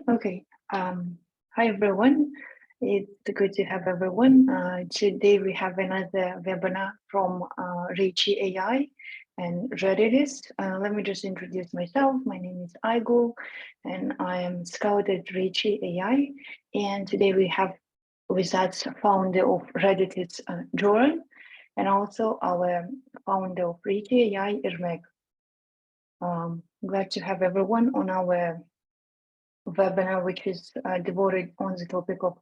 Okay. Hi everyone. It's good to have everyone. Today we have another webinar from Richie AI and Reditus. Let me just introduce myself. My name is Aigo, and I am Scout at Richie AI. And today we have with us founder of Reditus, Joran, and also our founder of Richie AI, Ermek. Glad to have everyone on our webinar, which is devoted on the topic of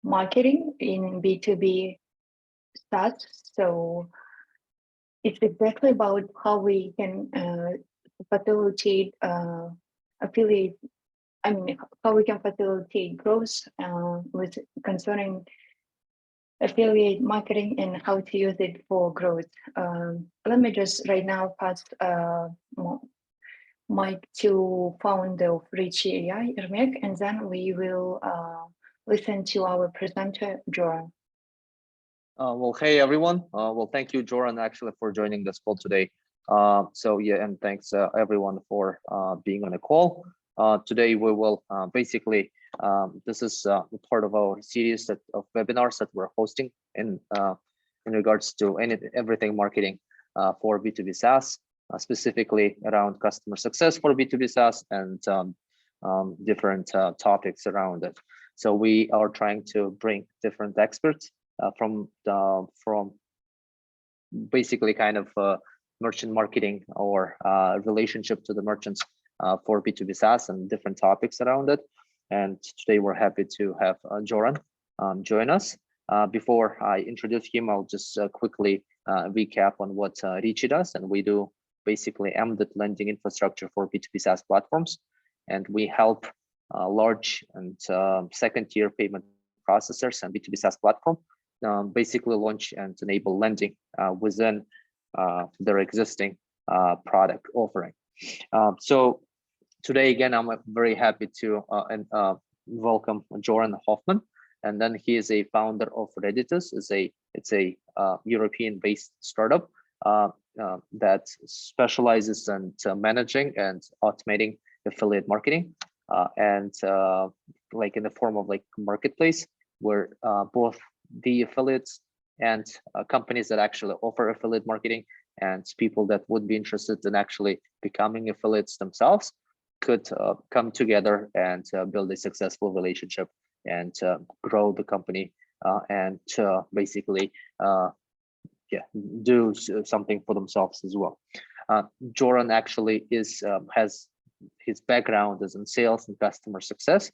marketing in B2B SaaS. So it's exactly about how we can facilitate affiliate. I mean, how we can facilitate growth with concerning affiliate marketing and how to use it for growth. Let me just right now pass mic to founder of Richie AI, Ermek, and then we will listen to our presenter, Joran. Well, hey everyone. Well, thank you, Joran, actually, for joining this call today. So yeah, and thanks everyone for being on the call. Today we will basically, this is part of our series of webinars that we're hosting in regards to everything marketing for B2B SaaS, specifically around customer success for B2B SaaS and different topics around it. So we are trying to bring different experts from basically kind of merchant marketing or relationship to the merchants for B2B SaaS and different topics around it. And today we're happy to have Joran join us. Before I introduce him, I'll just quickly recap on what Richie does. And we do basically embedded lending infrastructure for B2B SaaS platforms. And we help large and second-tier payment processors and B2B SaaS platform basically launch and enable lending within their existing product offering. So today, again, I'm very happy to welcome Joran Hofman. And then he is a founder of Reditus. It's a European-based startup that specializes in managing and automating affiliate marketing and like in the form of like marketplace where both the affiliates and companies that actually offer affiliate marketing and people that would be interested in actually becoming affiliates themselves could come together and build a successful relationship and grow the company and basically do something for themselves as well. Joran actually has his background is in sales and customer success,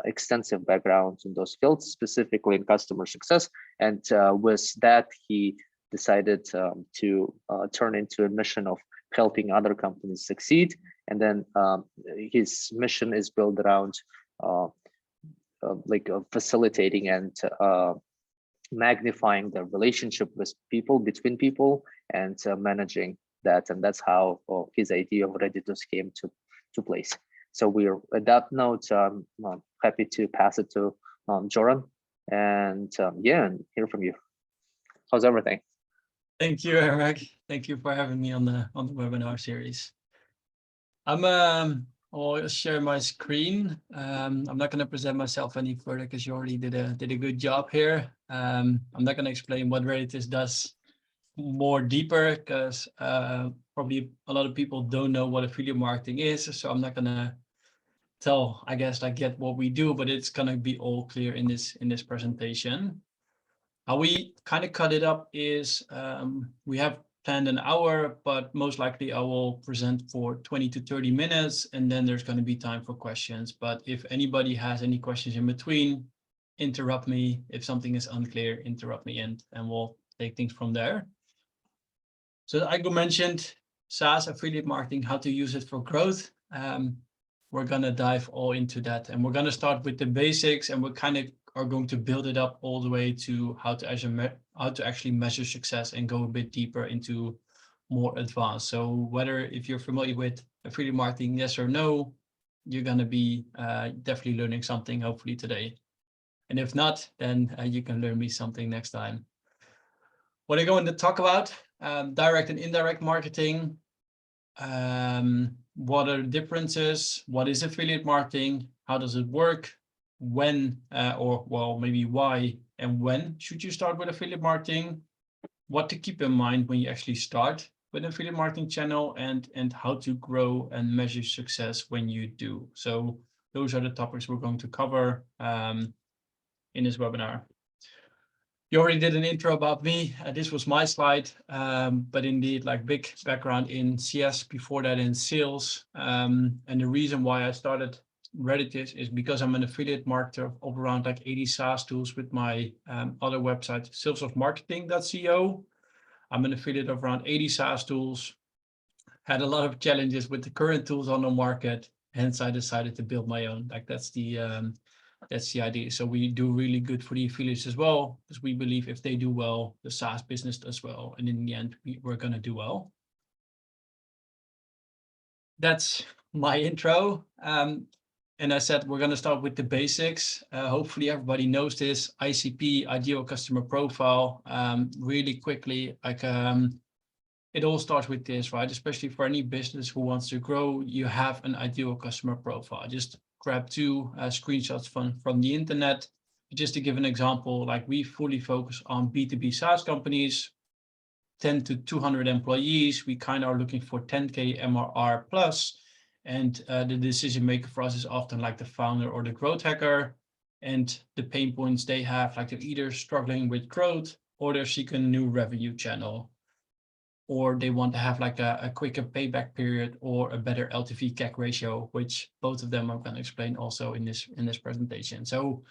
extensive background in those fields, specifically in customer success. And with that, he decided to turn into a mission of helping other companies succeed. And then his mission is built around facilitating and magnifying the relationship with people, between people, and managing that. And that's how his idea of Reditus came to place. So we're at that note, I'm happy to pass it to Joran and yeah, and hear from you. How's everything? Thank you, Ermek. Thank you for having me on the webinar series. I'll share my screen. I'm not going to present myself any further because you already did a good job here. I'm not going to explain what Reditus does more deeper because probably a lot of people don't know what affiliate marketing is. So I'm not going to tell, I guess, like yet what we do, but it's going to be all clear in this presentation. How we kind of cut it up is we have planned an hour, but most likely I will present for 20 to 30 minutes, and then there's going to be time for questions. But if anybody has any questions in between, interrupt me. If something is unclear, interrupt me and we'll take things from there. So Aigo mentioned SaaS affiliate marketing, how to use it for growth. We're going to dive all into that, and we're going to start with the basics, and we're kind of are going to build it up all the way to how to actually measure success and go a bit deeper into more advanced. So whether if you're familiar with affiliate marketing, yes or no, you're going to be definitely learning something hopefully today. And if not, then you can learn me something next time. What I'm going to talk about, direct and indirect marketing, what are the differences? What is affiliate marketing? How does it work? When, or well, maybe why and when should you start with affiliate marketing? What to keep in mind when you actually start with an affiliate marketing channel, and how to grow and measure success when you do. So those are the topics we're going to cover in this webinar. You already did an intro about me. This was my slide, but indeed, like, big background in CS, before that in sales. And the reason why I started Reditus is because I'm an affiliate marketer of around like 80 SaaS tools with my other website, salesofmarketing.co. I'm an affiliate of around 80 SaaS tools. Had a lot of challenges with the current tools on the market, hence I decided to build my own. Like, that's the idea. So we do really good for the affiliates as well, because we believe if they do well, the SaaS business does well, and in the end, we're going to do well. That's my intro. And I said we're going to start with the basics. Hopefully everybody knows this. ICP, ideal customer profile. Really quickly, like, it all starts with this, right? Especially for any business who wants to grow, you have an ideal customer profile. Just grab two screenshots from the internet. Just to give an example, like, we fully focus on B2B SaaS companies, 10 to 200 employees. We kind of are looking for 10K MRR plus. And the decision maker for us is often like the founder or the growth hacker. And the pain points they have, like, they're either struggling with growth, or they're seeking a new revenue channel, or they want to have like a quicker payback period or a better LTV CAC ratio, which both of them I'm going to explain also in this presentation. So,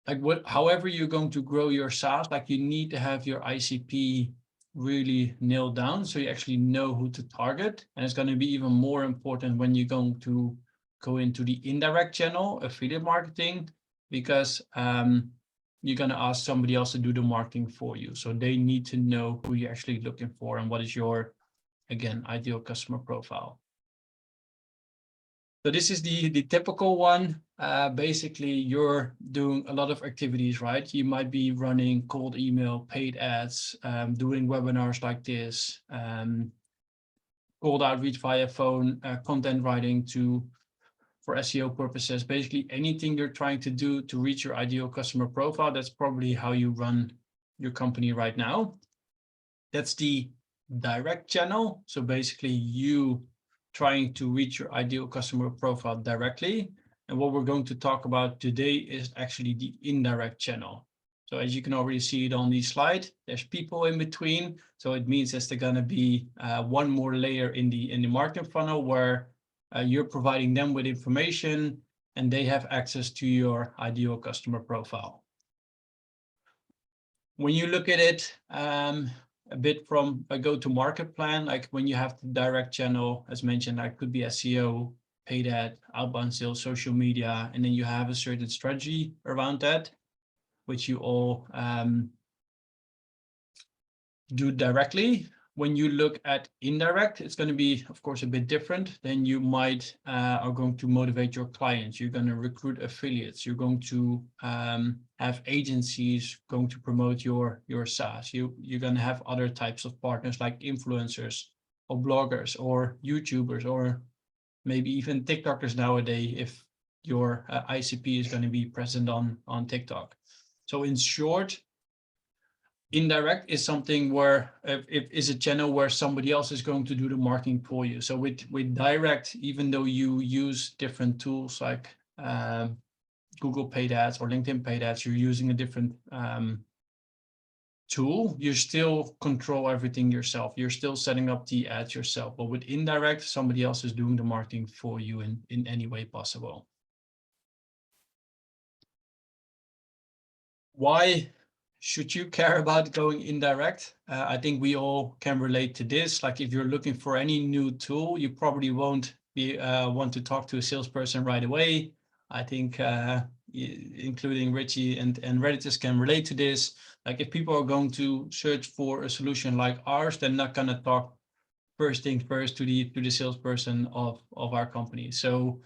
like, however you're going to grow your SaaS, like, you need to have your ICP really nailed down, so you actually know who to target. And it's going to be even more important when you're going to go into the indirect channel, affiliate marketing, because you're going to ask somebody else to do the marketing for you. So they need to know who you're actually looking for and what is your, again, ideal customer profile. So this is the typical one. Basically, you're doing a lot of activities, right? You might be running cold email, paid ads, doing webinars like this, cold outreach via phone, content writing for SEO purposes. Basically, anything you're trying to do to reach your ideal customer profile, that's probably how you run your company right now. That's the direct channel. So basically, you trying to reach your ideal customer profile directly. And what we're going to talk about today is actually the indirect channel. So as you can already see it on the slide, there's people in between. So it means there's going to be one more layer in the marketing funnel where you're providing them with information and they have access to your ideal customer profile. When you look at it, a bit from a go-to-market plan, like when you have the direct channel, as mentioned, that could be SEO, paid ad, outbound sales, social media, and then you have a certain strategy around that, which you all do directly. When you look at indirect, it's going to be, of course, a bit different. Then you might are going to motivate your clients. You're going to recruit affiliates. You're going to have agencies going to promote your SaaS. You're going to have other types of partners like influencers or bloggers or YouTubers or maybe even TikTokers nowadays if your ICP is going to be present on TikTok. So in short, indirect is something where it is a channel where somebody else is going to do the marketing for you. So with direct, even though you use different tools like Google paid ads or LinkedIn paid ads, you're using a different tool, you still control everything yourself. You're still setting up the ads yourself. But with indirect, somebody else is doing the marketing for you in any way possible. Why should you care about going indirect? I think we all can relate to this. Like if you're looking for any new tool, you probably won't want to talk to a salesperson right away. I think including Richie and Reditus can relate to this. Like if people are going to search for a solution like ours, they're not going to talk first things first to the salesperson of our company. So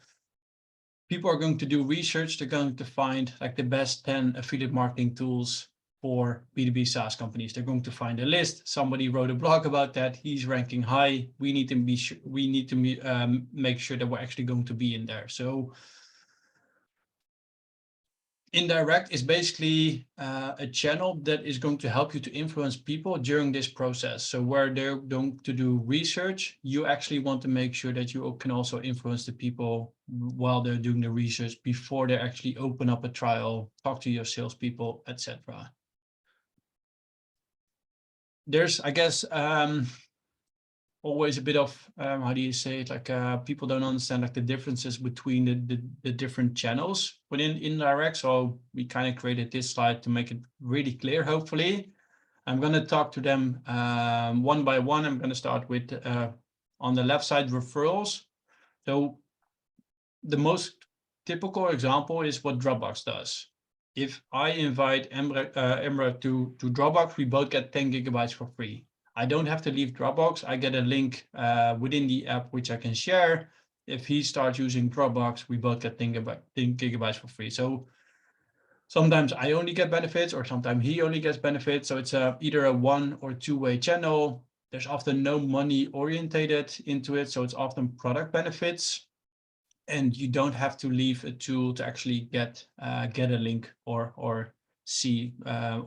people are going to do research. They're going to find like the best 10 affiliate marketing tools for B2B SaaS companies. They're going to find a list. Somebody wrote a blog about that. He's ranking high. We need to be sure, make sure that we're actually going to be in there. So Indirect is basically a channel that is going to help you to influence people during this process. So where they're going to do research, you actually want to make sure that you can also influence the people while they're doing the research before they actually open up a trial, talk to your salespeople, etc. There's, I guess, always a bit of how do you say it, like people don't understand like the differences between the different channels within Indirect. So we kind of created this slide to make it really clear. Hopefully I'm going to talk to them one by one. I'm going to start with on the left side, referrals. So the most typical example is what Dropbox does. If I invite Emre to Dropbox, we both get 10 gigabytes for free. I don't have to leave Dropbox. I get a link within the app, which I can share. If he starts using Dropbox, we both get 10 gigabytes for free. So sometimes I only get benefits, or sometimes he only gets benefits. So it's either a one or two-way channel. There's often no money orientated into it. So it's often product benefits. And you don't have to leave a tool to actually get a link or see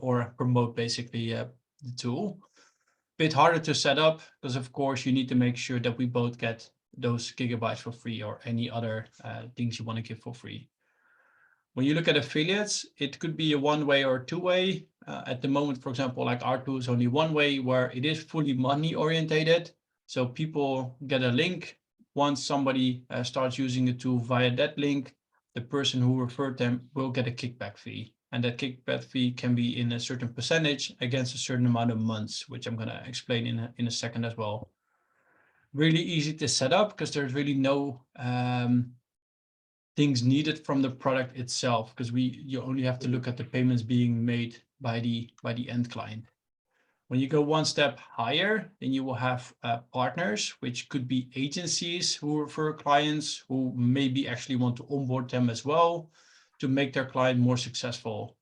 or promote basically the tool. Bit harder to set up because of course you need to make sure that we both get those gigabytes for free or any other things you want to give for free. When you look at affiliates, it could be a one-way or two-way. At the moment, for example, like our tool is only one way where it is fully money orientated. So people get a link. Once somebody starts using the tool via that link, the person who referred them will get a kickback fee. And that kickback fee can be in a certain percentage against a certain amount of months, which I'm going to explain in a second as well. Really easy to set up because there's really no things needed from the product itself, because you only have to look at the payments being made by the end client. When you go one step higher, then you will have partners, which could be agencies who refer clients who maybe actually want to onboard them as well to make their client more successful.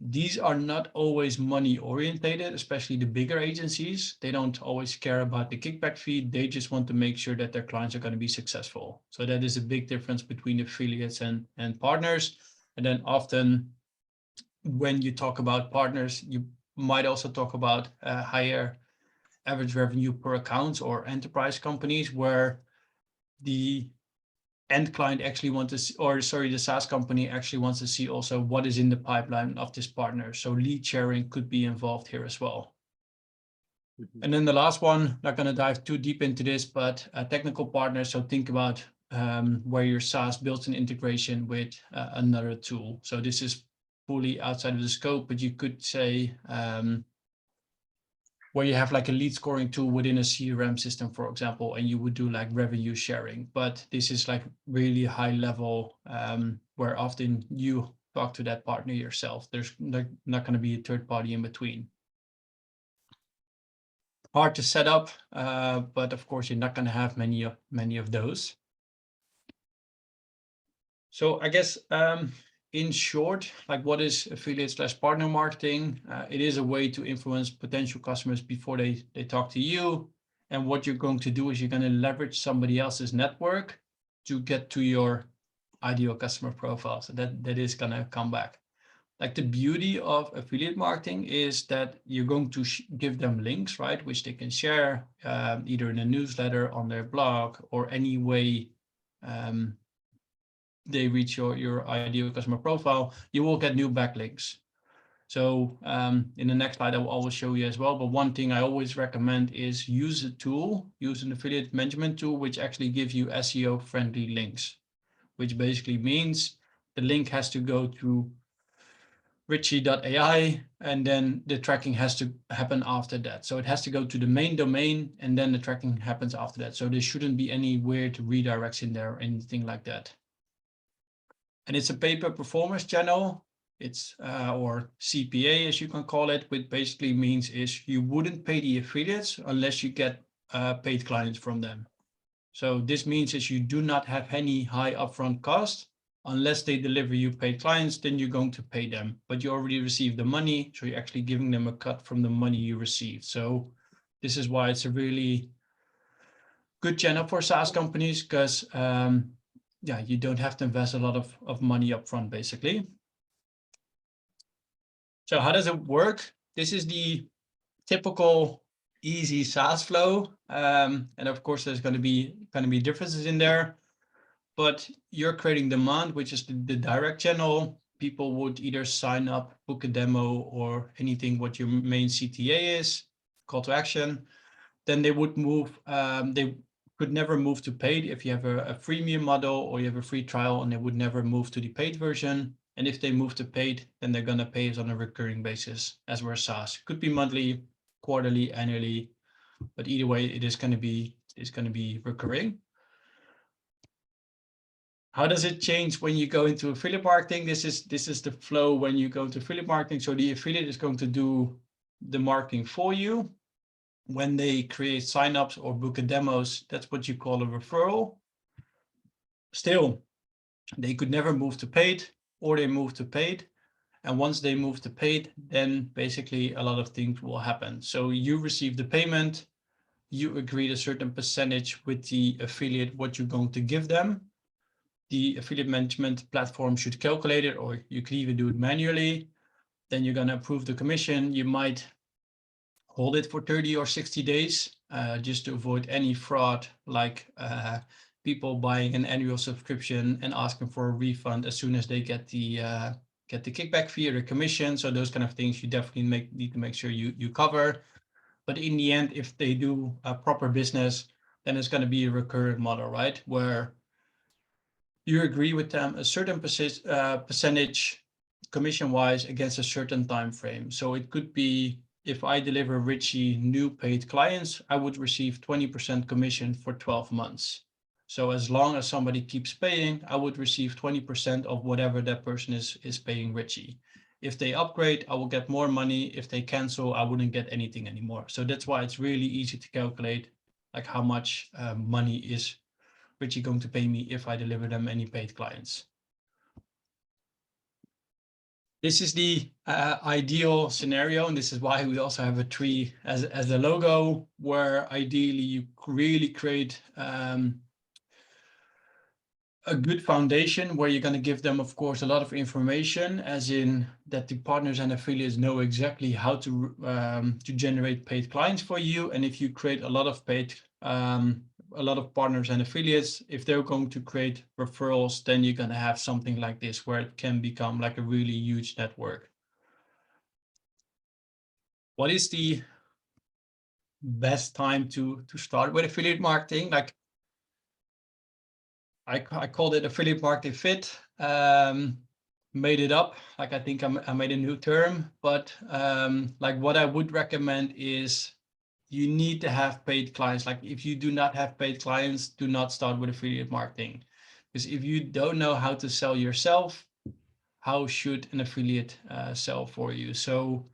These are not always money orientated, especially the bigger agencies. They don't always care about the kickback fee. They just want to make sure that their clients are going to be successful. So that is a big difference between affiliates and partners. And then often when you talk about partners, you might also talk about higher average revenue per account or enterprise companies where the end client actually wants to see, or sorry, the SaaS company actually wants to see also what is in the pipeline of this partner. So lead sharing could be involved here as well. Mm-hmm. And then the last one, not going to dive too deep into this, but technical partners. So think about where your SaaS builds an integration with another tool. So this is fully outside of the scope, but you could say where you have like a lead scoring tool within a CRM system, for example, and you would do like revenue sharing. But this is like really high level where often you talk to that partner yourself. There's not going to be a third party in between. Hard to set up, but of course you're not going to have many of those. So I guess in short, like what is affiliate/partner marketing? It is a way to influence potential customers before they talk to you. And what you're going to do is you're going to leverage somebody else's network to get to your ideal customer profile. So that is going to come back. Like the beauty of affiliate marketing is that you're going to give them links, right? Which they can share either in a newsletter, on their blog, or any way they reach your ideal customer profile. You will get new backlinks. So in the next slide, I will always show you as well. But one thing I always recommend is use an affiliate management tool, which actually gives you SEO friendly links, which basically means the link has to go to Richie.ai, and then the tracking has to happen after that. So it has to go to the main domain, and then the tracking happens after that. So there shouldn't be any weird redirects in there or anything like that. And it's a pay-per-performance channel. It's or CPA, as you can call it, which basically means is you wouldn't pay the affiliates unless you get paid clients from them. So this means is you do not have any high upfront cost, unless they deliver you paid clients, then you're going to pay them, but you already received the money. So you're actually giving them a cut from the money you received. So this is why it's a really good channel for SaaS companies, because yeah, you don't have to invest a lot of money up front, basically. So how does it work? This is the typical easy SaaS flow. And of course, there's going to be differences in there, but you're creating demand, which is the direct channel. People would either sign up, book a demo, or anything what your main CTA is, call to action. Then they would move, they could never move to paid if you have a freemium model or you have a free trial, and they would never move to the paid version. And if they move to paid, then they're going to pay us on a recurring basis as we're SaaS. Could be monthly, quarterly, annually, but either way, it's going to be recurring. How does it change when you go into affiliate marketing? This is the flow when you go into affiliate marketing. So the affiliate is going to do the marketing for you. When they create signups or book a demos, that's what you call a referral. Still, they could never move to paid, or they move to paid. And once they move to paid, then basically a lot of things will happen. So you receive the payment, you agreed a certain percentage with the affiliate, what you're going to give them. The affiliate management platform should calculate it, or you could even do it manually. Then you're going to approve the commission. You might hold it for 30 or 60 days, just to avoid any fraud, like people buying an annual subscription and asking for a refund as soon as they get the kickback fee or the commission. So those kind of things you definitely need to make sure you cover. But in the end, if they do a proper business, then it's going to be a recurring model, right? Where you agree with them a certain percentage commission-wise against a certain time frame. So it could be, if I deliver Richie new paid clients, I would receive 20% commission for 12 months. So as long as somebody keeps paying, I would receive 20% of whatever that person is paying Richie. If they upgrade, I will get more money. If they cancel, I wouldn't get anything anymore. So that's why it's really easy to calculate, like how much money is Richie going to pay me if I deliver them any paid clients. This is the ideal scenario, and this is why we also have a tree as a logo, where ideally you really create a good foundation where you're going to give them, of course, a lot of information, as in that the partners and affiliates know exactly how to generate paid clients for you. And if you create a lot of a lot of partners and affiliates, if they're going to create referrals, then you're going to have something like this, where it can become like a really huge network. What is the best time to start with affiliate marketing? Like, I called it affiliate marketing fit, made it up. Like, I think I made a new term, but like what I would recommend is you need to have paid clients. Like, if you do not have paid clients, do not start with affiliate marketing. Because if you don't know how to sell yourself, how should an affiliate sell for you? So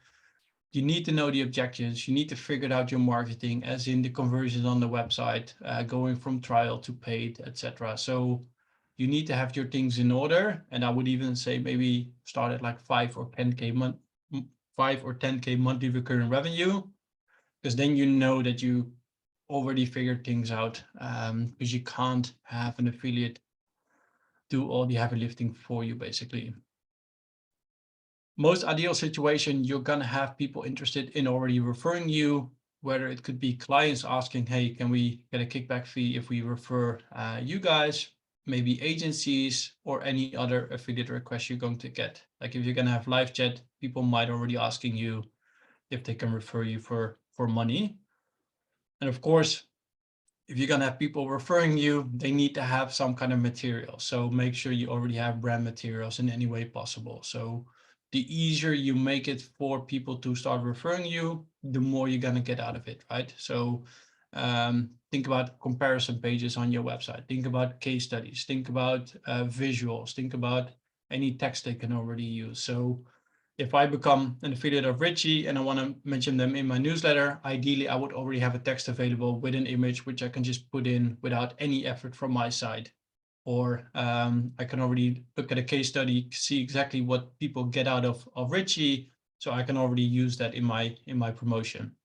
you need to know the objections. You need to figure out your marketing, as in the conversions on the website, going from trial to paid, etc. So you need to have your things in order. And I would even say maybe start at like 5 or 10K monthly recurring revenue, because then you know that you already figured things out, because you can't have an affiliate do all the heavy lifting for you, basically. Most ideal situation, you're going to have people interested in already referring you, whether it could be clients asking, hey, can we get a kickback fee if we refer you guys, maybe agencies, or any other affiliate request you're going to get. Like, if you're going to have live chat, people might already asking you if they can refer you for money. And of course, if you're going to have people referring you, they need to have some kind of material. So make sure you already have brand materials in any way possible. So the easier you make it for people to start referring you, the more you're going to get out of it, right? So think about comparison pages on your website. Think about case studies. Think about visuals. Think about any text they can already use. So if I become an affiliate of Richie and I want to mention them in my newsletter, ideally I would already have a text available with an image, which I can just put in without any effort from my side. or I can already look at a case study, see exactly what people get out of Richie, so I can already use that in my promotion.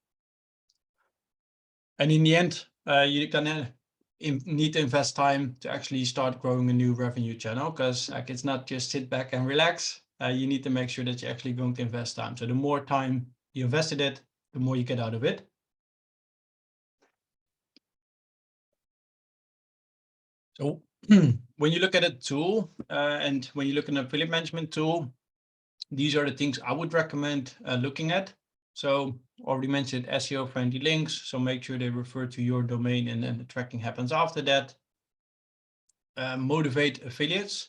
And in the end, you're gonna need to invest time to actually start growing a new revenue channel, because like it's not just sit back and relax. You need to make sure that you're actually going to invest time. So the more time you invest in it, the more you get out of it. So when you look at a tool and when you look at an affiliate management tool, these are the things I would recommend looking at. So already mentioned SEO friendly links. So make sure they refer to your domain and then the tracking happens after that. Motivate affiliates.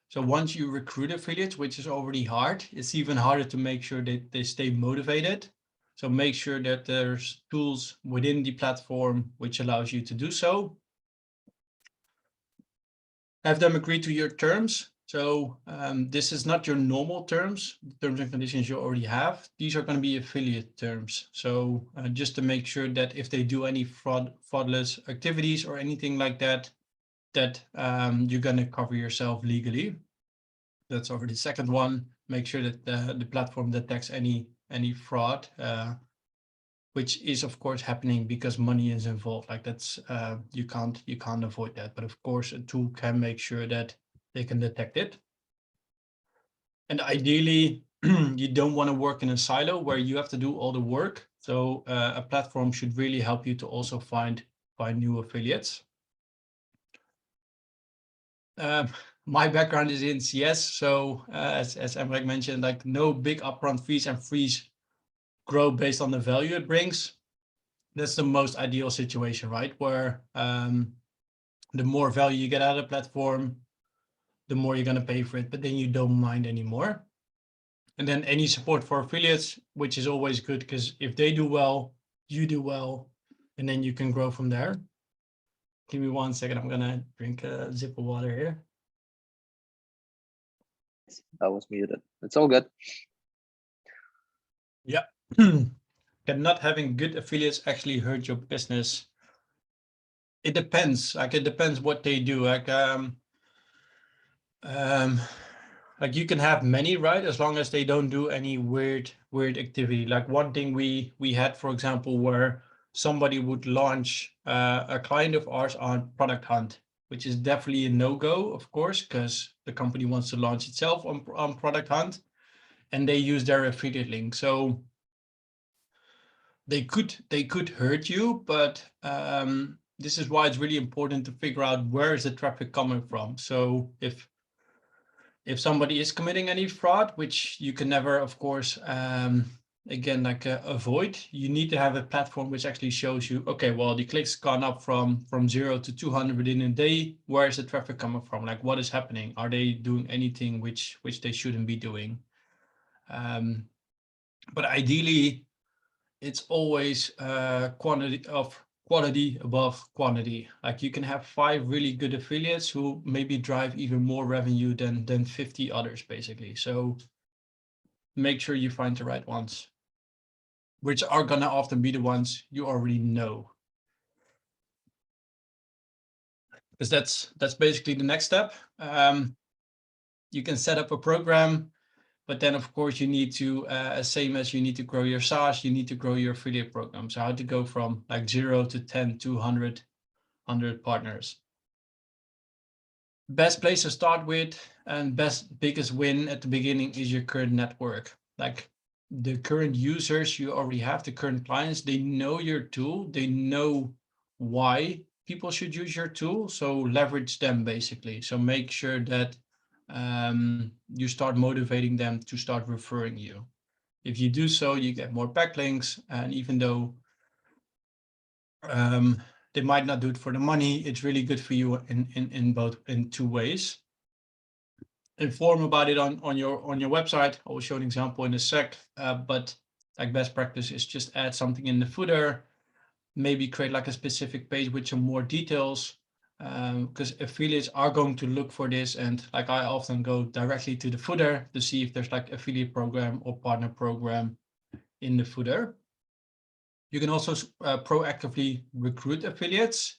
So once you recruit affiliates, which is already hard, it's even harder to make sure that they stay motivated. So make sure that there's tools within the platform which allows you to do so. Have them agree to your terms. So this is not your normal terms, terms and conditions you already have. These are going to be affiliate terms. So just to make sure that if they do any fraudulent activities or anything like that, that you're going to cover yourself legally. That's already the second one. Make sure that the platform detects any fraud, which is of course happening because money is involved. Like that's you can't avoid that. But of course, a tool can make sure that they can detect it. And ideally, you don't want to work in a silo where you have to do all the work. So a platform should really help you to also find new affiliates. My background is in CS, so as Ermek mentioned, like no big upfront fees, and fees grow based on the value it brings. That's the most ideal situation, right? Where the more value you get out of the platform, the more you're going to pay for it, but then you don't mind anymore. And then any support for affiliates, which is always good, because if they do well, you do well, and then you can grow from there. Give me 1 second. I'm going to drink a sip of water here. That was muted. It's all good. Yeah. Can not having good affiliates actually hurt your business? It depends. Like it depends what they do. Like you can have many, right? As long as they don't do any weird activity. Like one thing we had, for example, where somebody would launch a client of ours on Product Hunt, which is definitely a no-go, of course, because the company wants to launch itself on Product Hunt, and they use their affiliate link. So they could hurt you, but this is why it's really important to figure out where is the traffic coming from. So if somebody is committing any fraud, which you can never, of course, again, like avoid, you need to have a platform which actually shows you, okay, well, the clicks gone up from 0 to 200 within a day. Where is the traffic coming from? Like, what is happening? Are they doing anything which they shouldn't be doing? But ideally, it's always quality above quantity. Like you can have 5 really good affiliates who maybe drive even more revenue than 50 others, basically. So make sure you find the right ones, which are gonna often be the ones you already know. Because that's basically the next step. You can set up a program. But then, of course, you need to, same as you need to grow your SaaS, you need to grow your affiliate program. So how to go from like 0 to 10 to 100 partners. Best place to start with and biggest win at the beginning is your current network. Like the current users you already have, the current clients, they know your tool. They know why people should use your tool. So leverage them basically. So make sure that you start motivating them to start referring you. If you do so, you get more backlinks, and even though they might not do it for the money, it's really good for you in 2 ways. Inform about it on your website. I will show an example in a sec, but like best practice is just add something in the footer, maybe create like a specific page with some more details. Because affiliates are going to look for this, and like I often go directly to the footer to see if there's like affiliate program or partner program in the footer. You can also proactively recruit affiliates.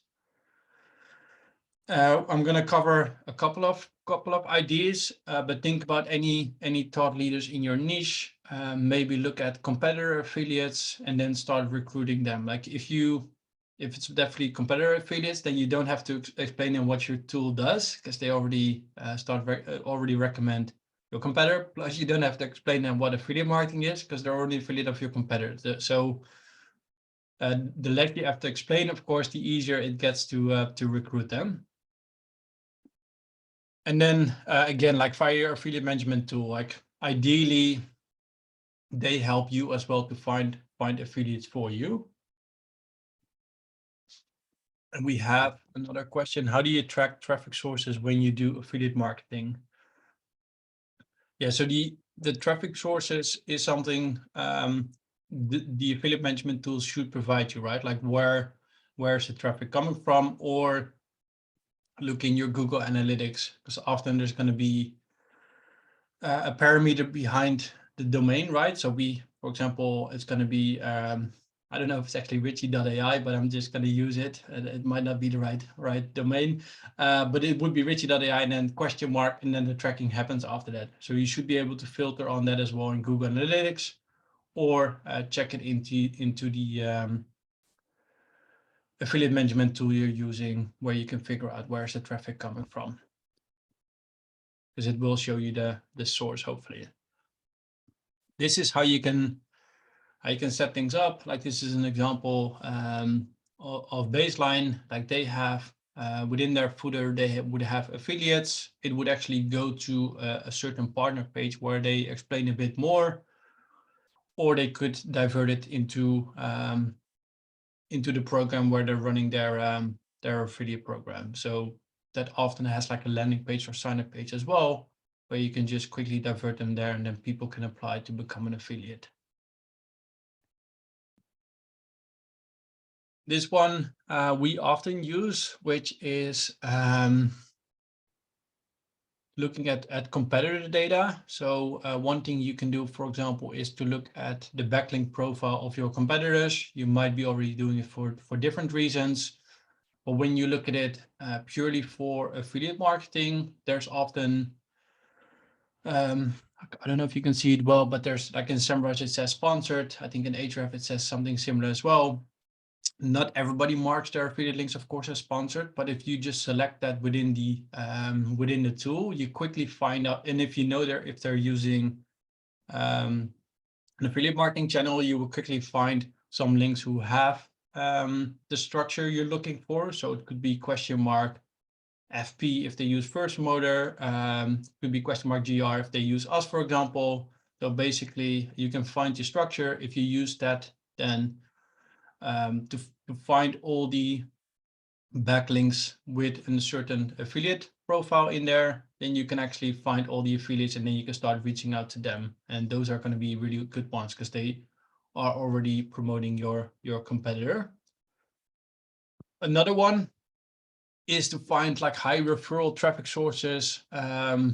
I'm going to cover a couple of ideas, but think about any thought leaders in your niche. Maybe look at competitor affiliates and then start recruiting them. Like if it's definitely competitor affiliates, then you don't have to explain them what your tool does, because they already already recommend your competitor. Plus, you don't have to explain them what affiliate marketing is, because they're already affiliate of your competitor. So the less you have to explain, of course, the easier it gets to recruit them. And then again, like via your affiliate management tool, like ideally, they help you as well to find affiliates for you. And we have another question: how do you track traffic sources when you do affiliate marketing? Yeah, so the traffic sources is something the affiliate management tools should provide you, right? Like where's the traffic coming from, or look in your Google Analytics, because often there's going to be a parameter behind the domain, right? So for example, it's going to be, I don't know if it's actually Richie.ai, but I'm just going to use it. It might not be the right domain, but it would be Richie.ai and then question mark, and then the tracking happens after that. So you should be able to filter on that as well in Google Analytics, or check it into the affiliate management tool you're using, where you can figure out where's the traffic coming from, because it will show you the source, hopefully. This is how you can set things up. Like this is an example of Baseline. Like they have within their footer, they would have affiliates. It would actually go to a certain partner page where they explain a bit more, or they could divert it into the program where they're running their affiliate program. So that often has like a landing page or sign up page as well, where you can just quickly divert them there, and then people can apply to become an affiliate. This one we often use, which is looking at competitor data. So one thing you can do, for example, is to look at the backlink profile of your competitors. You might be already doing it for different reasons. But when you look at it purely for affiliate marketing, there's often, I don't know if you can see it well, but there's like in SEMrush it says sponsored. I think in Ahrefs it says something similar as well. Not everybody marks their affiliate links, of course, as sponsored, but if you just select that within the tool, you quickly find out. And if you know if they're using an affiliate marketing channel, you will quickly find some links who have the structure you're looking for. So it could be question mark FP if they use first promoter, could be question mark GR if they use us, for example. So basically, you can find your structure. If you use that, then to find all the backlinks with a certain affiliate profile in there, then you can actually find all the affiliates, and then you can start reaching out to them. And those are going to be really good ones because they are already promoting your competitor. Another one is to find like high referral traffic sources via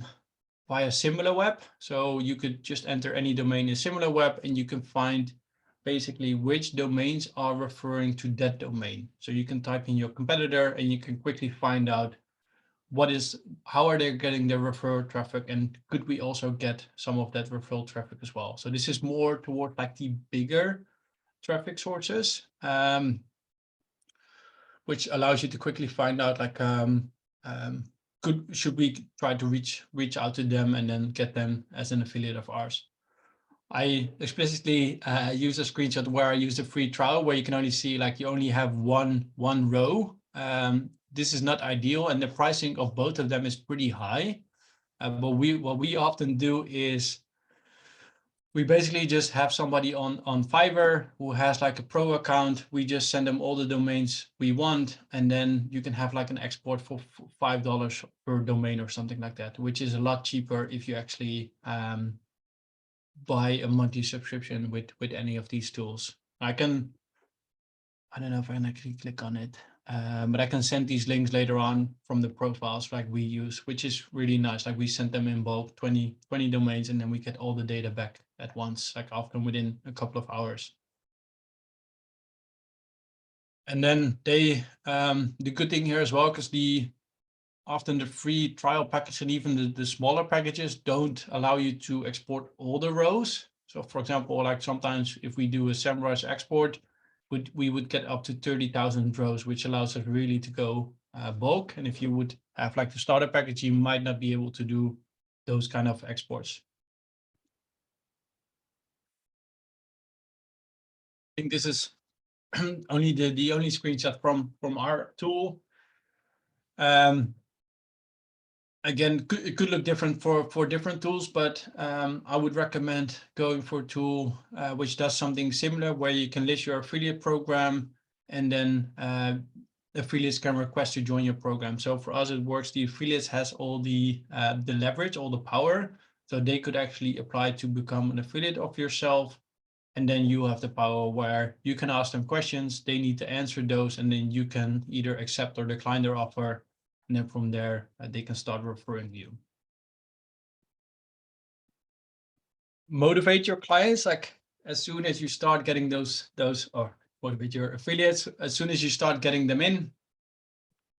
SimilarWeb. So you could just enter any domain in SimilarWeb, and you can find basically which domains are referring to that domain. So you can type in your competitor, and you can quickly find out how are they getting their referral traffic, and could we also get some of that referral traffic as well. So this is more toward like the bigger traffic sources, which allows you to quickly find out like should we try to reach out to them and then get them as an affiliate of ours. I explicitly use a screenshot where I use a free trial where you can only see like you only have one row. This is not ideal, and the pricing of both of them is pretty high. But what we often do is we basically just have somebody on Fiverr who has like a pro account. We just send them all the domains we want, and then you can have like an export for $5 per domain or something like that, which is a lot cheaper if you actually buy a monthly subscription with any of these tools. I don't know if I can actually click on it, but I can send these links later on from the profiles like we use, which is really nice. Like we sent them in bulk, 20 domains, and then we get all the data back at once, like often within a couple of hours. And then the good thing here as well, because the often the free trial package and even the smaller packages don't allow you to export all the rows. So for example, like sometimes if we do a SEMrush export, we would get up to 30,000 rows, which allows us really to go bulk. And if you would have like the starter package, you might not be able to do those kind of exports. I think this is only the only screenshot from our tool. Again, it could look different for different tools, but I would recommend going for a tool which does something similar, where you can list your affiliate program, and then affiliates can request to join your program. So for us, it works. The affiliates has all the leverage, all the power, so they could actually apply to become an affiliate of yourself. And then you have the power where you can ask them questions, they need to answer those, and then you can either accept or decline their offer. And then from there, they can start referring you. Motivate your clients, like as soon as you start getting those, or motivate your affiliates, as soon as you start getting them in,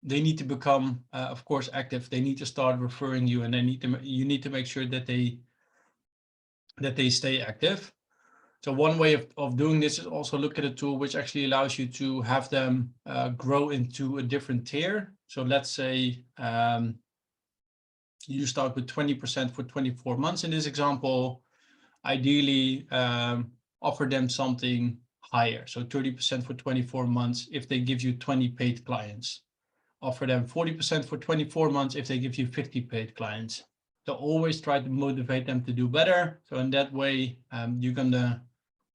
they need to become, of course, active. They need to start referring you, and you need to make sure that they stay active. So one way of doing this is also look at a tool which actually allows you to have them grow into a different tier. So let's say you start with 20% for 24 months in this example. Ideally, offer them something higher. So 30% for 24 months if they give you 20 paid clients. Offer them 40% for 24 months if they give you 50 paid clients. So always try to motivate them to do better. So in that way, you're gonna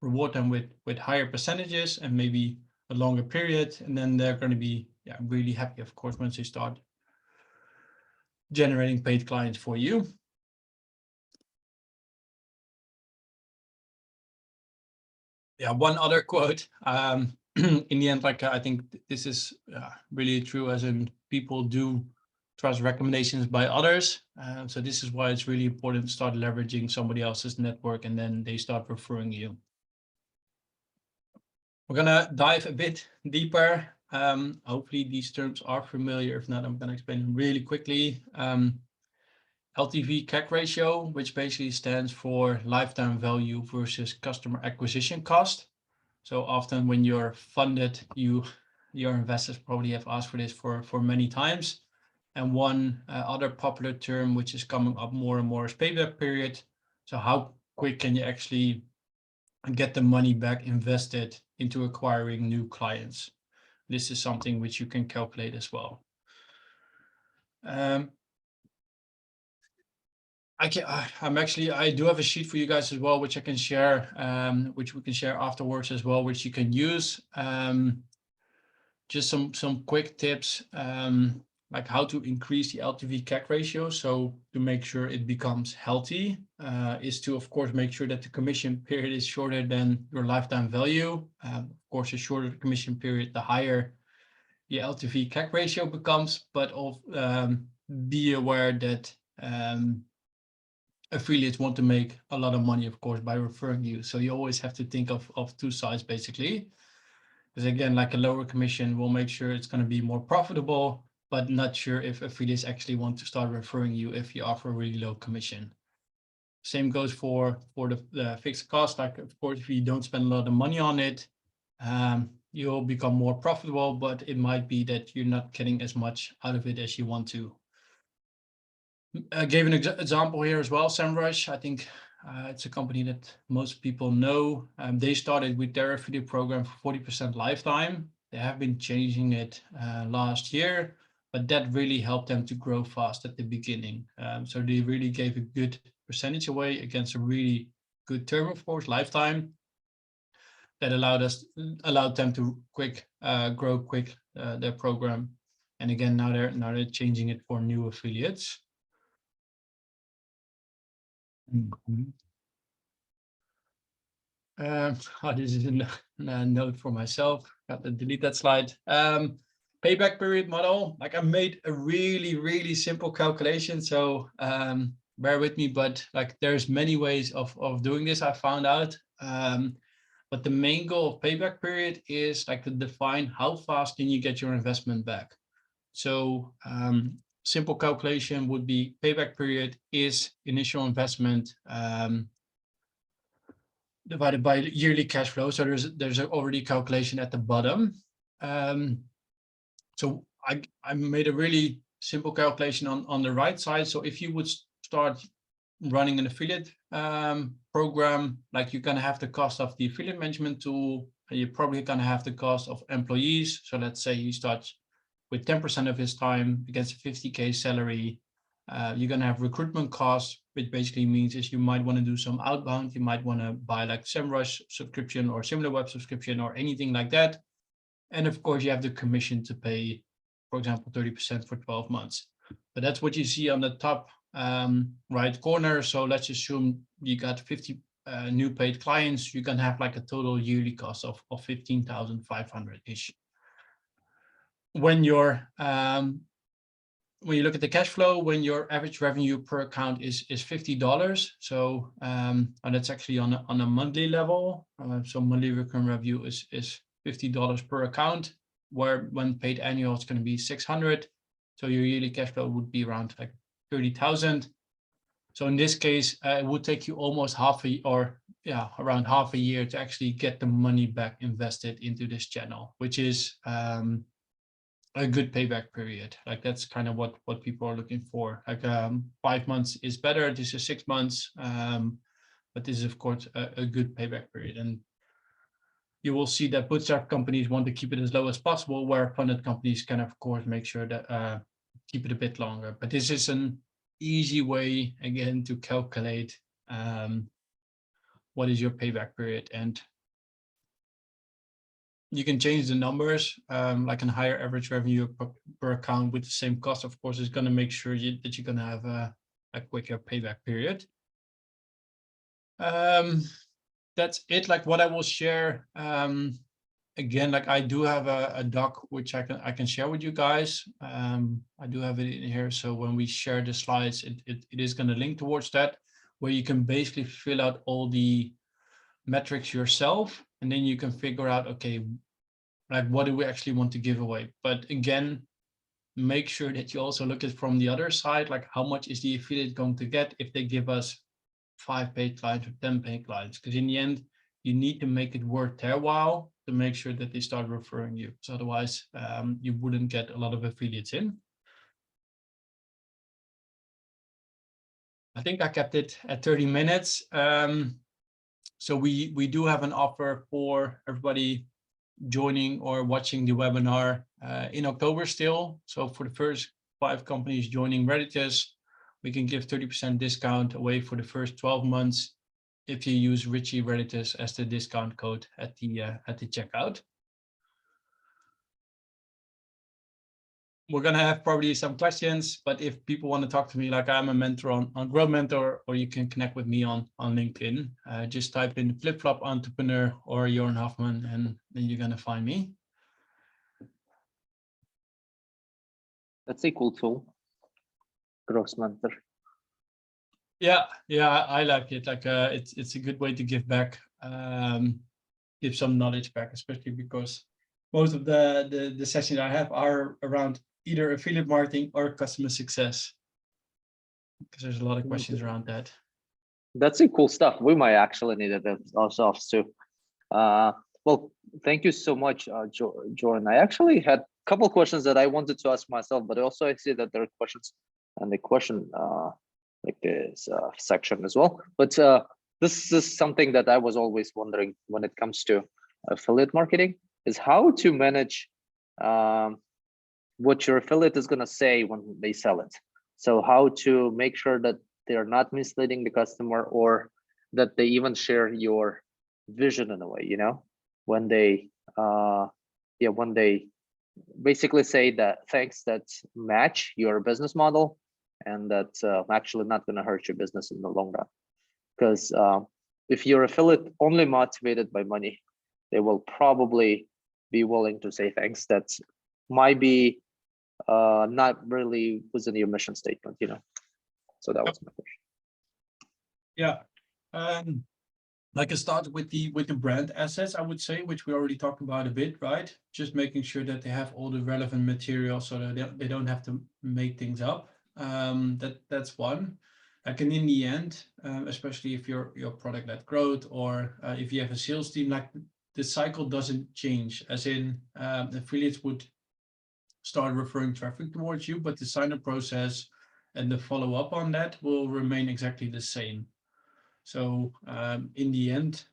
reward them with higher percentages and maybe a longer period, and then they're going to be really happy, of course, once they start generating paid clients for you. Yeah, one other quote. In the end, like I think this is really true, as in people do trust recommendations by others. So this is why it's really important to start leveraging somebody else's network, and then they start referring you. We're gonna dive a bit deeper. Hopefully these terms are familiar. If not, I'm gonna explain them really quickly. LTV CAC ratio, which basically stands for lifetime value versus customer acquisition cost. So often when you're funded, your investors probably have asked for this for many times. And one other popular term which is coming up more and more is payback period. So how quick can you actually get the money back invested into acquiring new clients? This is something which you can calculate as well. I do have a sheet for you guys as well, which I can share, which we can share afterwards as well, which you can use. Just some quick tips, like how to increase the LTV CAC ratio. So to make sure it becomes healthy, is to, of course, make sure that the commission period is shorter than your lifetime value. Of course, the shorter the commission period, the higher the LTV CAC ratio becomes, but be aware that affiliates want to make a lot of money, of course, by referring you. So you always have to think of two sides, basically. Because again, like a lower commission will make sure it's going to be more profitable, but not sure if affiliates actually want to start referring you if you offer a really low commission. Same goes for the fixed cost. Like, of course, if you don't spend a lot of money on it, you'll become more profitable, but it might be that you're not getting as much out of it as you want to. I gave an example here as well, SEMrush. I think it's a company that most people know. They started with their affiliate program for 40% lifetime. They have been changing it last year, but that really helped them to grow fast at the beginning. So they really gave a good percentage away against a really good term, of course, lifetime. That allowed them to grow quick their program. And again, now they're changing it for new affiliates. This is a note for myself. Got to delete that slide. Payback period model. Like, I made a really simple calculation, so bear with me. But like, there's many ways of doing this, I found out. But the main goal of payback period is like to define how fast can you get your investment back. So simple calculation would be payback period is initial investment divided by the yearly cash flow. So there's already calculation at the bottom. So I made a really simple calculation on the right side. So if you would start running an affiliate program, like you're gonna have the cost of the affiliate management tool, and you're probably gonna have the cost of employees. So let's say he starts with 10% of his time against a 50K salary. You're gonna have recruitment costs, which basically means is you might want to do some outbound. You might want to buy like SEMrush subscription or similar web subscription or anything like that. And of course, you have the commission to pay, for example, 30% for 12 months. But that's what you see on the top right corner. So let's assume you got 50 new paid clients. You can have like a total yearly cost of 15,500-ish. When you look at the cash flow, when your average revenue per account is $50, so and that's actually on a monthly level. So monthly recurring revenue is $50 per account, where when paid annual, it's going to be 600. So your yearly cash flow would be around like 30,000. So in this case, it would take you almost around half a year to actually get the money back invested into this channel, which is a good payback period. Like that's kind of what people are looking for. Like 5 months is better. This is 6 months, but this is of course a good payback period. And you will see that bootstrap companies want to keep it as low as possible, where funded companies can of course make sure that keep it a bit longer. But this is an easy way again to calculate what is your payback period, and you can change the numbers, like a higher average revenue per account with the same cost, of course, is going to make sure that you're going to have a quicker payback period. That's it. Like what I will share, again, like I do have a doc which I can share with you guys. I do have it in here. So when we share the slides, it is going to link towards that, where you can basically fill out all the metrics yourself, and then you can figure out, okay, like what do we actually want to give away? But again, make sure that you also look at from the other side, like how much is the affiliate going to get if they give us 5 paid clients or 10 paid clients? Because in the end, you need to make it worth their while to make sure that they start referring you. So otherwise, you wouldn't get a lot of affiliates in. I think I kept it at 30 minutes. So we do have an offer for everybody joining or watching the webinar in October still. So for the first 5 companies joining Reditus, we can give 30% discount away for the first 12 months if you use Richie Reditus as the discount code at the checkout. We're gonna have probably some questions, but if people want to talk to me, like I'm a mentor on Grow Mentor, or you can connect with me on LinkedIn. Just type in Flip Flop Entrepreneur or Joran Hofman, and then you're gonna find me. That's a cool tool. Gross Mentor. Yeah, I like it. Like it's a good way to give back, give some knowledge back, especially because most of the sessions I have are around either affiliate marketing or customer success, because there's a lot of questions around that. That's a cool stuff. We might actually need it ourselves too. Well, thank you so much, Joran. I actually had a couple of questions that I wanted to ask myself, but also I see that there are questions in the question like this section as well. But this is something that I was always wondering when it comes to affiliate marketing, is how to manage what your affiliate is going to say when they sell it. So how to make sure that they're not misleading the customer, or that they even share your vision in a way, you know, when they when they basically say that thanks that match your business model, and that's actually not going to hurt your business in the long run. Because if your affiliate only motivated by money, they will probably be willing to say thanks that might be not really within your mission statement, you know. So that was my question. Yeah. Like I started with the brand assets, I would say, which we already talked about a bit, right? Just making sure that they have all the relevant material so that they don't have to make things up. That's one. Like, and in the end, especially if your product-led growth or if you have a sales team, like the cycle doesn't change. As in, affiliates would start referring traffic towards you, but the sign-up process and the follow-up on that will remain exactly the same. So in the end,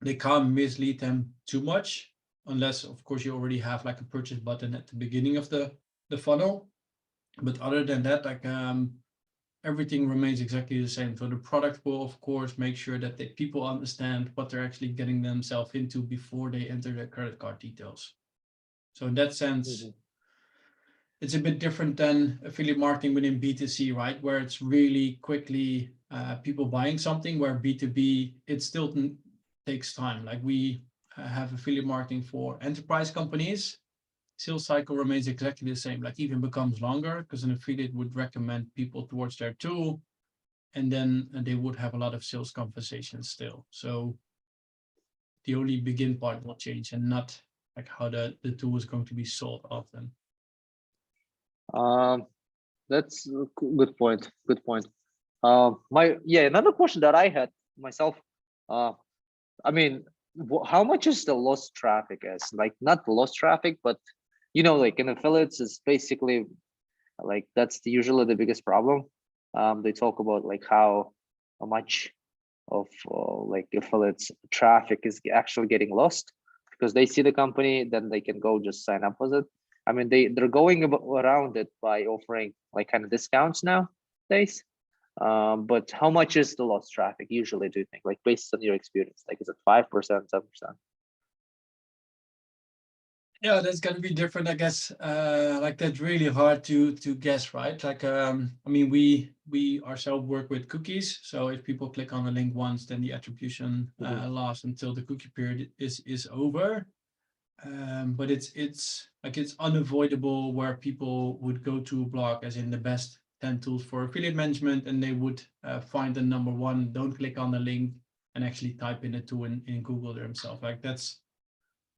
they can't mislead them too much, unless of course you already have like a purchase button at the beginning of the funnel. But other than that, like everything remains exactly the same. So the product will of course make sure that people understand what they're actually getting themselves into before they enter their credit card details. So in that sense, it's a bit different than affiliate marketing within B2C, right? Where it's really quickly people buying something, where B2B, it still takes time. Like we have affiliate marketing for enterprise companies. Sales cycle remains exactly the same, like even becomes longer because an affiliate would recommend people towards their tool, and then they would have a lot of sales conversations still. So the only begin part will change and not like how the tool is going to be sold often. That's a good point. Good point. Another question that I had myself. I mean, how much is the lost traffic? As like not the lost traffic, but like in affiliates is basically like that's usually the biggest problem. They talk about like how much of like affiliates traffic is actually getting lost because they see the company, then they can go just sign up with it. I mean, they're going around it by offering like kind of discounts nowadays. But how much is the lost traffic usually, do you think, like based on your experience? Like, is it 5%, 7%? Yeah, that's gonna be different, I guess. Like that's really hard to guess, right? Like, I mean, we ourselves work with cookies, so if people click on the link once, then the attribution lasts until the cookie period is over. But it's like it's unavoidable where people would go to a blog, as in the best 10 tools for affiliate management, and they would find the number one, don't click on the link, and actually type in a tool in Google themselves. Like that's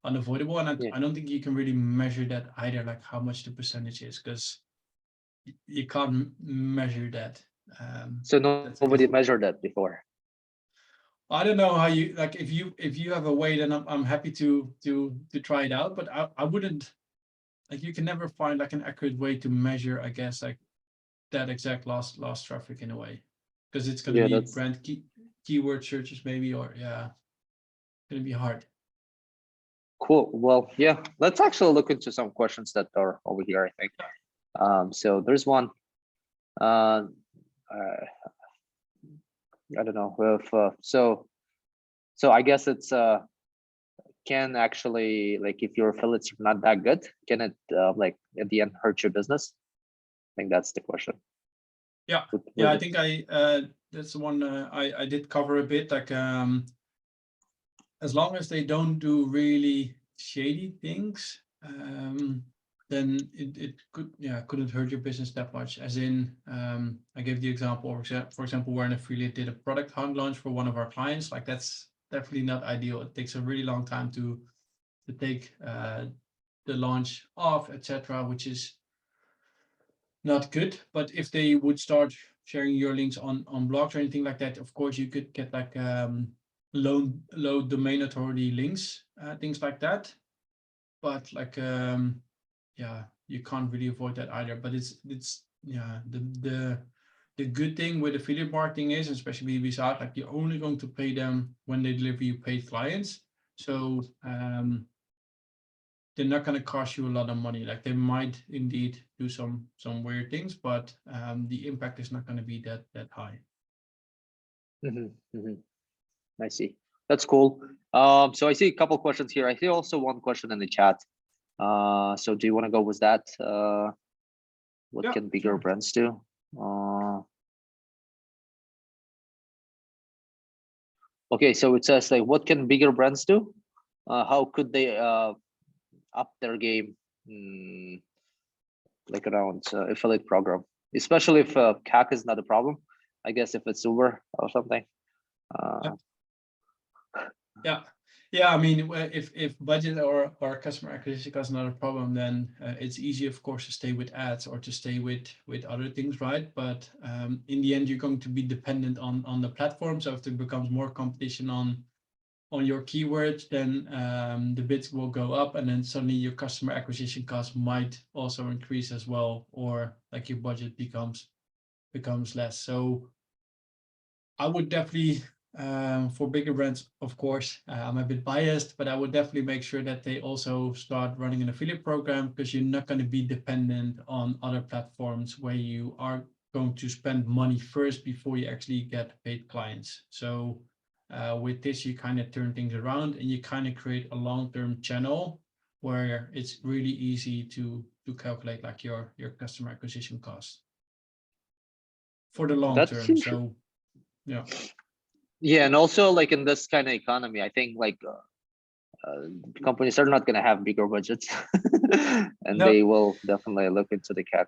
unavoidable, and I don't think you can really measure that either, like how much the percentage is, because you can't measure that. So nobody measured that before. I don't know how you like. If you have a way, then I'm happy to try it out. But I wouldn't, like, you can never find like an accurate way to measure, I guess, like that exact lost traffic in a way, because it's going to be brand keyword searches maybe, or going to be hard. Cool. Well, yeah, let's actually look into some questions that are over here, I think. So there's one. I don't know if so I guess it's can actually, like, if your affiliates are not that good, can it like at the end hurt your business? I think that's the question. Yeah, I think that's the one I did cover a bit, like as long as they don't do really shady things, then it couldn't hurt your business that much. As in, I gave the example, for example, where an affiliate did a product hunt launch for one of our clients. Like that's definitely not ideal. It takes a really long time to take the launch off, etc., which is not good. But if they would start sharing your links on blogs or anything like that, of course you could get like low domain authority links, things like that. But like you can't really avoid that either. But it's the good thing with affiliate marketing is, especially B2B SaaS, like you're only going to pay them when they deliver you paid clients. So they're not going to cost you a lot of money. Like they might indeed do some weird things, but the impact is not going to be that high. I see. That's cool. So I see a couple questions here. I see also one question in the chat. So do you want to go with that? What can bigger brands do? Okay, so it says like, what can bigger brands do? How could they up their game, like around affiliate program, especially if CAC is not a problem? I guess if it's Uber or something. Yeah, I mean, if budget or customer acquisition cost is not a problem, then it's easy, of course, to stay with ads or to stay with other things, right? But in the end, you're going to be dependent on the platform. So if there becomes more competition on your keywords, then the bids will go up, and then suddenly your customer acquisition cost might also increase as well, or like your budget becomes less. So I would definitely, for bigger brands, of course, I'm a bit biased, but I would definitely make sure that they also start running an affiliate program, because you're not going to be dependent on other platforms where you are going to spend money first before you actually get paid clients. So with this, you kind of turn things around and you kind of create a long-term channel where it's really easy to calculate like your customer acquisition cost for the long That's term. So yeah. Yeah, and also like in this kind of economy, I think like companies are not going to have bigger budgets, and No. they will definitely look into the CAC,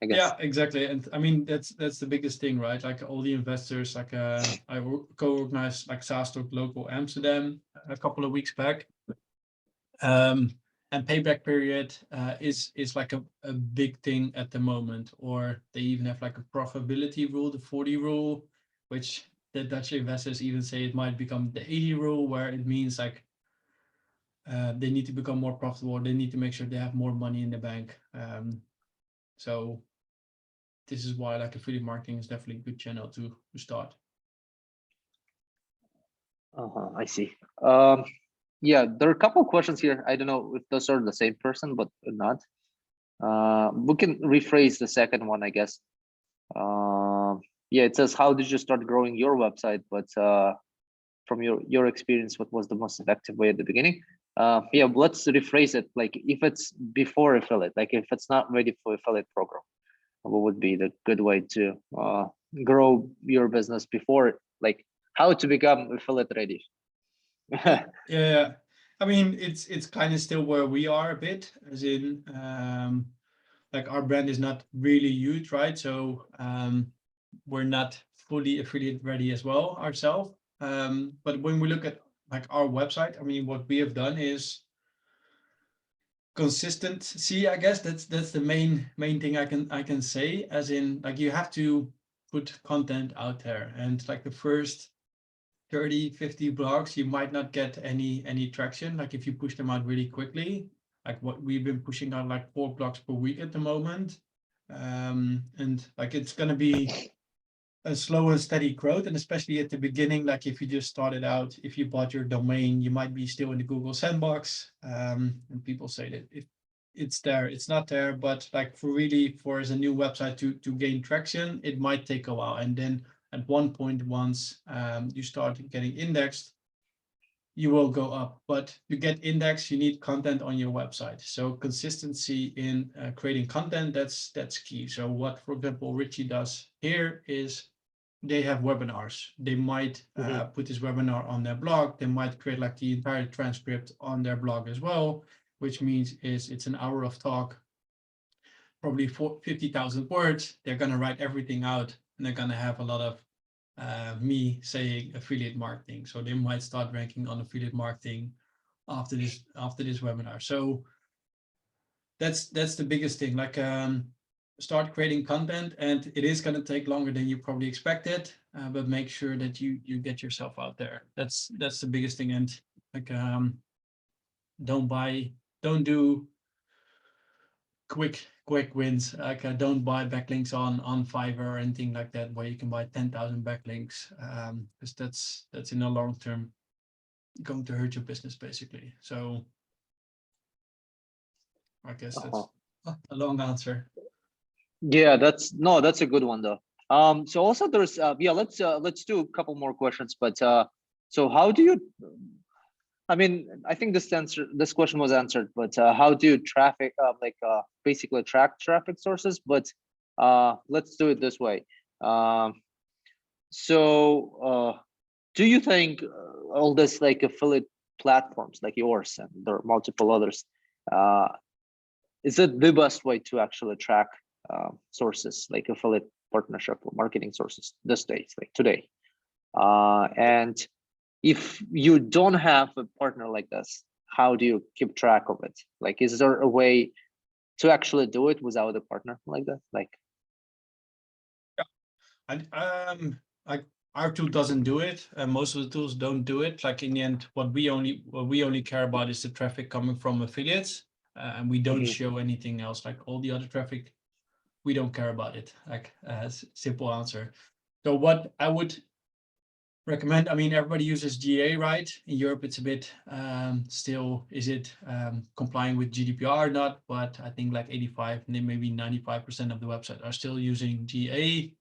I guess. Yeah, exactly. And I mean, that's the biggest thing, right? Like all the investors, like I co-organized like SaaS Talk Local Amsterdam a couple of weeks back. And payback period is like a big thing at the moment, or they even have like a profitability rule, the 40 rule, which the Dutch investors even say it might become the 80 rule, where it means like they need to become more profitable. They need to make sure they have more money in the bank. So this is why like affiliate marketing is definitely a good channel to start. I see. Yeah, there are a couple of questions here. I don't know if those are the same person, but not. We can rephrase the second one, I guess. Yeah, it says, how did you start growing your website? But from your experience, what was the most effective way at the beginning? Yeah, let's rephrase it. Like if it's before affiliate, like if it's not ready for affiliate program, what would be the good way to grow your business before, like how to become affiliate ready? Yeah, I mean, it's kind of still where we are a bit, as in like our brand is not really huge, right? So we're not fully affiliate ready as well ourselves. But when we look at like our website, I mean, what we have done is consistency. I guess that's the main thing I can say, as in like you have to put content out there, and like the first 30, 50 blogs, you might not get any traction. Like if you push them out really quickly, like what we've been pushing out like 4 blogs per week at the moment. And like it's gonna be a slow and steady growth. And especially at the beginning, like if you just started out, if you bought your domain, you might be still in the Google sandbox. And people say that if it's there, it's not there, but like for as a new website to gain traction, it might take a while. And then at one point, once you start getting indexed, you will go up. But to get indexed, you need content on your website. So consistency in creating content, that's key. So what, for example, Richie does here is they have webinars. They might put this webinar on their blog. They might create like the entire transcript on their blog as well, which means it's an hour of talk, probably 50,000 words. They're going to write everything out, and they're going to have a lot of me saying affiliate marketing. So they might start ranking on affiliate marketing after this webinar. So that's the biggest thing. Like start creating content, and it is going to take longer than you probably expected, but make sure that you get yourself out there. That's the biggest thing. And like don't do quick wins. Like don't buy backlinks on Fiverr or anything like that, where you can buy 10,000 backlinks, because that's in the long term going to hurt your business basically. So I guess that's a long answer. Yeah, that's a good one though. So also there's yeah, let's do a couple more questions. But so how do you, I mean, I think this question was answered, but how do you basically track traffic sources? But let's do it this way. So do you think all this like affiliate platforms like yours, and there are multiple others, is it the best way to actually track sources like affiliate partnership or marketing sources these days, like today? And if you don't have a partner like this, how do you keep track of it? Like, is there a way to actually do it without a partner like that? Like, like our tool doesn't do it, and most of the tools don't do it. Like in the end, what we only care about is the traffic coming from affiliates, and we don't show anything else. Like all the other traffic, we don't care about it. Like simple answer. So what I would recommend, I mean, everybody uses GA, right? In Europe, it's a bit still, is it complying with GDPR or not? But I think like 85 and then maybe 95% of the website are still using GA.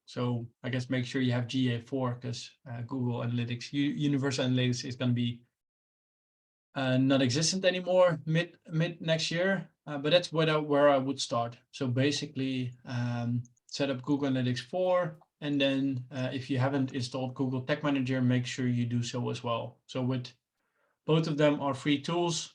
So I guess make sure you have GA4 because Google Analytics, Universal Analytics is going to be non-existent anymore mid next year. But that's where I would start. So basically, set up Google Analytics 4. And then if you haven't installed Google Tag Manager, make sure you do so as well. So with both of them are free tools.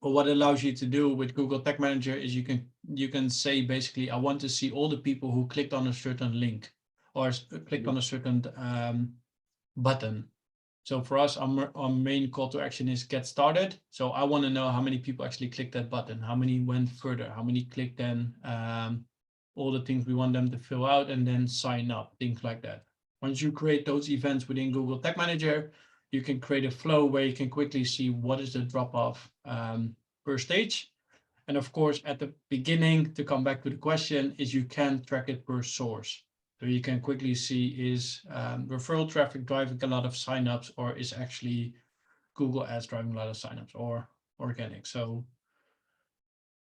But what it allows you to do with Google Tag Manager is you can say basically, I want to see all the people who clicked on a certain link or clicked on a certain button. So for us, our main call to action is get started. So I want to know how many people actually clicked that button, how many went further, how many clicked then all the things we want them to fill out and then sign up, things like that. Once you create those events within Google Tag Manager, you can create a flow where you can quickly see what is the drop-off per stage. And of course, at the beginning, to come back to the question, is you can track it per source. So you can quickly see is referral traffic driving a lot of signups, or is actually Google Ads driving a lot of signups, or organic. So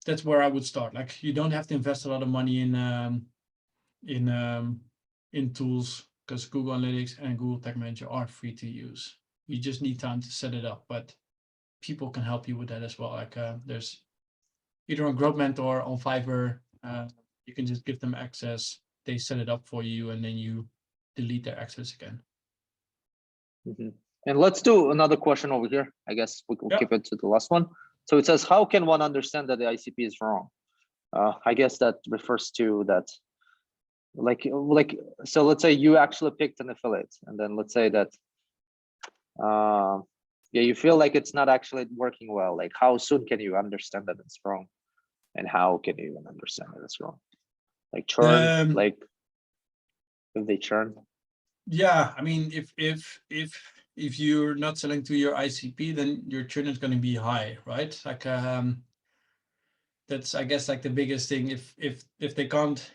that's where I would start. Like you don't have to invest a lot of money in tools because Google Analytics and Google Tag Manager are free to use. You just need time to set it up, but people can help you with that as well. Like there's either on Growth Mentor, on Fiverr, you can just give them access. They set it up for you, and then you delete their access again. And let's do another question over here. I guess we'll keep it to the last one. So it says, how can one understand that the ICP is wrong? I guess that refers to that, like, so let's say you actually picked an affiliate, and then let's say that, yeah, you feel like it's not actually working well. Like, how soon can you understand that it's wrong, and how can you even understand that it's wrong? Like churn, like if they churn. Yeah, I mean, if you're not selling to your ICP, then your churn is going to be high, right? Like that's, I guess, like the biggest thing. If they can't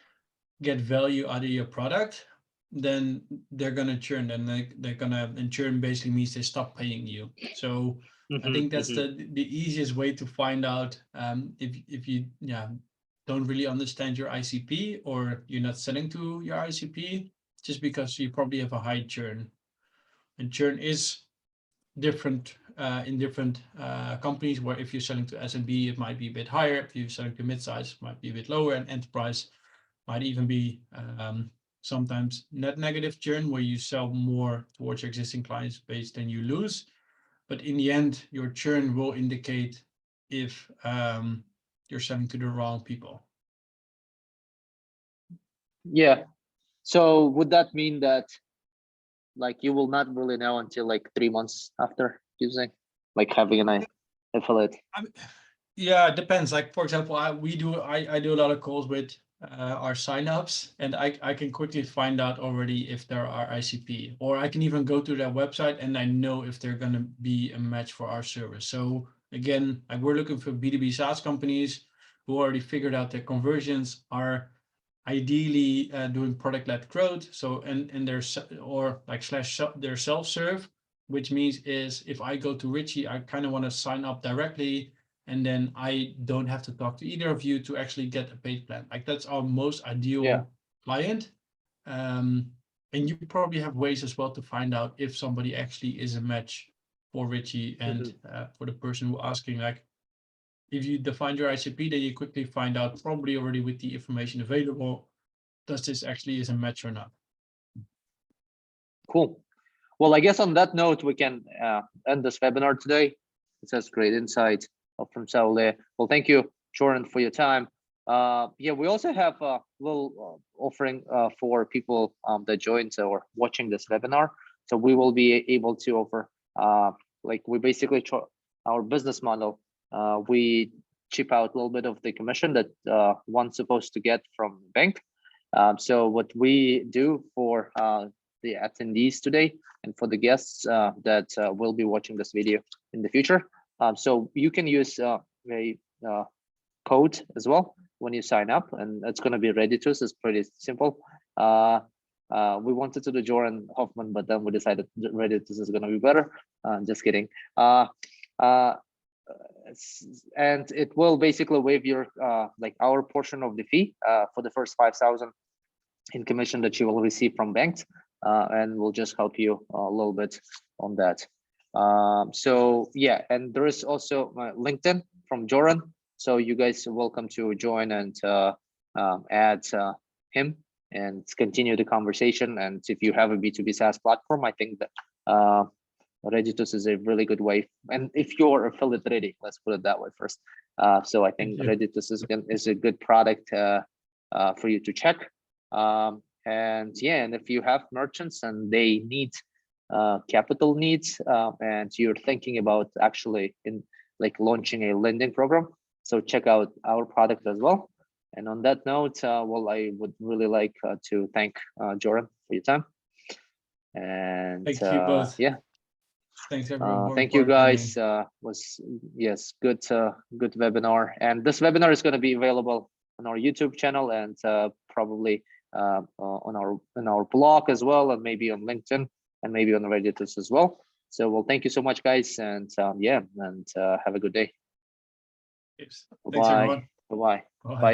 get value out of your product, then they're gonna churn, and they're gonna, and churn basically means they stop paying you. So I think that's the easiest way to find out if you don't really understand your ICP, or you're not selling to your ICP, just because you probably have a high churn. And churn is different in different companies, where if you're selling to SMB, it might be a bit higher. If you're selling to mid-size, it might be a bit lower, and enterprise might even be sometimes net negative churn, where you sell more towards your existing clients base than you lose. But in the end, your churn will indicate if you're selling to the wrong people. Yeah. So would that mean that, like, you will not really know until like 3 months after using, like having an affiliate? Yeah, it depends. Like, for example, I do a lot of calls with our signups, and I can quickly find out already if there are ICP, or I can even go to their website and I know if they're going to be a match for our service. So again, like, we're looking for B2B SaaS companies who already figured out their conversions, are ideally doing product-led growth. So and their, or like / their self-serve, which means is if I go to Richie, I kind of want to sign up directly, and then I don't have to talk to either of you to actually get a paid plan. Like, that's our most ideal client. And you probably have ways as well to find out if somebody actually is a match for Richie and for the person who asking. Like, if you define your ICP, then you quickly find out, probably already with the information available, does this actually is a match or not. Cool. Well, I guess on that note, we can end this webinar today. It says great insight from Saul there. Well, thank you, Joran, for your time. Yeah, we also have a little offering for people that joined or watching this webinar. So we will be able to offer, like we basically our business model. We chip out a little bit of the commission that one's supposed to get from the bank. So what we do for the attendees today and for the guests that will be watching this video in the future, so you can use a code as well when you sign up, and it's going to be Reditus. It's pretty simple. We wanted to do Joran Hofman, but then we decided Reditus is going to be better. Just kidding. And it will basically waive your like our portion of the fee for the first 5,000 in commission that you will receive from banks, and we'll just help you a little bit on that. So yeah, and there is also LinkedIn from Joran, so you guys are welcome to join and add him and continue the conversation. And if you have a B2B SaaS platform, I think that Reditus is a really good way. And if you're affiliate ready, let's put it that way first. So I think Reditus is a good product for you to check. And yeah, and if you have merchants and they need capital needs, and you're thinking about actually launching a lending program, so check out our product as well. And on that note, well, I would really like to thank Joran for your time. And thank you both. Yeah. Thanks everyone. Thank you guys. Was yes, good webinar. And this webinar is going to be available on our YouTube channel and probably on our blog as well, and maybe on LinkedIn and maybe on Reditus as well. So well, thank you so much, guys, and yeah, and have a good day. Thanks everyone. Bye-bye. Bye. Bye.